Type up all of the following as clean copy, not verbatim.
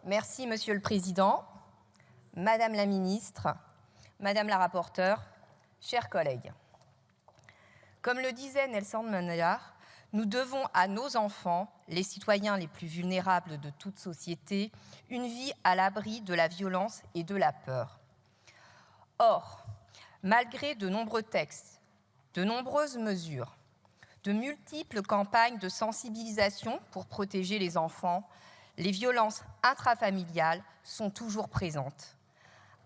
Merci, Monsieur le Président, Madame la Ministre, Madame la rapporteure, chers collègues. Comme le disait Nelson Mandela, nous devons à nos enfants, les citoyens les plus vulnérables de toute société, une vie à l'abri de la violence et de la peur. Or, malgré de nombreux textes, de nombreuses mesures, de multiples campagnes de sensibilisation pour protéger les enfants, les violences intrafamiliales sont toujours présentes.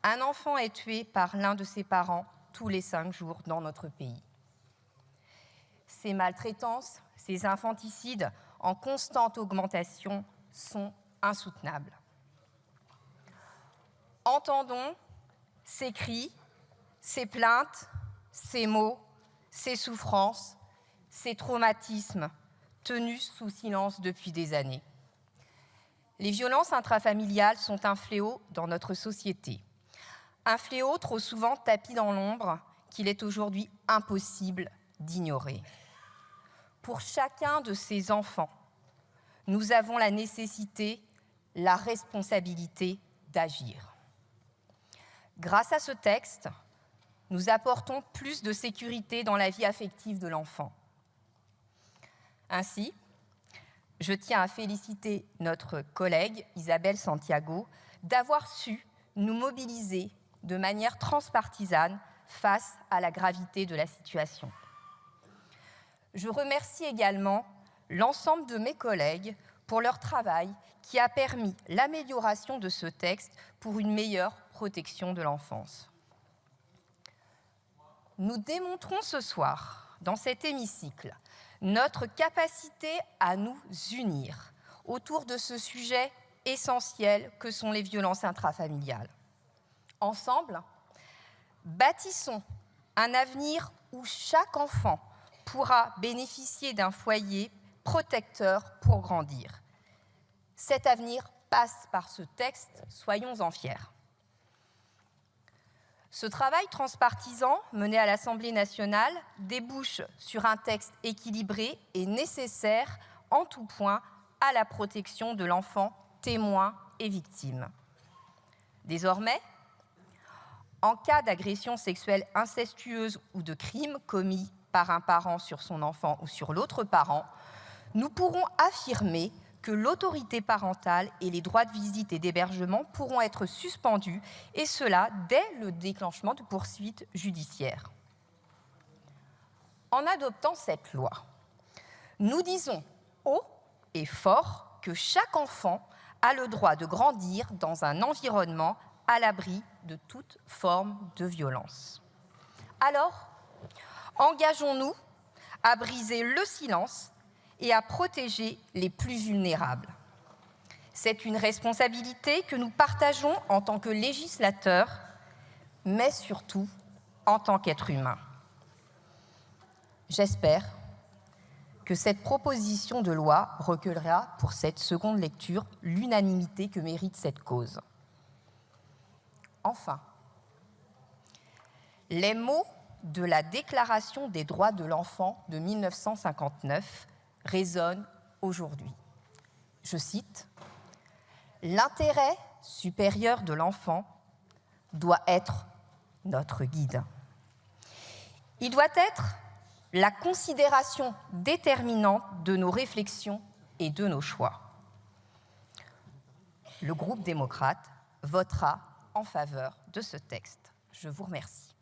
Un enfant est tué par l'un de ses parents tous les 5 jours dans notre pays. Ces maltraitances, ces infanticides en constante augmentation sont insoutenables. Entendons ces cris, ces plaintes, ces mots, ces souffrances, ces traumatismes tenus sous silence depuis des années. Les violences intrafamiliales sont un fléau dans notre société. Un fléau trop souvent tapi dans l'ombre qu'il est aujourd'hui impossible d'ignorer. Pour chacun de ces enfants, nous avons la nécessité, la responsabilité d'agir. Grâce à ce texte, nous apportons plus de sécurité dans la vie affective de l'enfant. Ainsi, je tiens à féliciter notre collègue Isabelle Santiago d'avoir su nous mobiliser de manière transpartisane face à la gravité de la situation. Je remercie également l'ensemble de mes collègues pour leur travail qui a permis l'amélioration de ce texte pour une meilleure protection de l'enfance. Nous démontrons ce soir, dans cet hémicycle, notre capacité à nous unir autour de ce sujet essentiel que sont les violences intrafamiliales. Ensemble, bâtissons un avenir où chaque enfant pourra bénéficier d'un foyer protecteur pour grandir. Cet avenir passe par ce texte, soyons-en fiers. Ce travail transpartisan mené à l'Assemblée nationale débouche sur un texte équilibré et nécessaire en tout point à la protection de l'enfant témoin et victime. Désormais, en cas d'agression sexuelle incestueuse ou de crime commis par un parent sur son enfant ou sur l'autre parent, nous pourrons affirmer que l'autorité parentale et les droits de visite et d'hébergement pourront être suspendus, et cela dès le déclenchement de poursuites judiciaires. En adoptant cette loi, nous disons haut et fort que chaque enfant a le droit de grandir dans un environnement à l'abri de toute forme de violence. Alors, engageons-nous à briser le silence et à protéger les plus vulnérables. C'est une responsabilité que nous partageons en tant que législateurs, mais surtout en tant qu'êtres humains. J'espère que cette proposition de loi recueillera pour cette seconde lecture l'unanimité que mérite cette cause. Enfin, les mots de la Déclaration des droits de l'enfant de 1959 résonne aujourd'hui. Je cite, « L'intérêt supérieur de l'enfant doit être notre guide. Il doit être la considération déterminante de nos réflexions et de nos choix. » Le groupe démocrate votera en faveur de ce texte. Je vous remercie.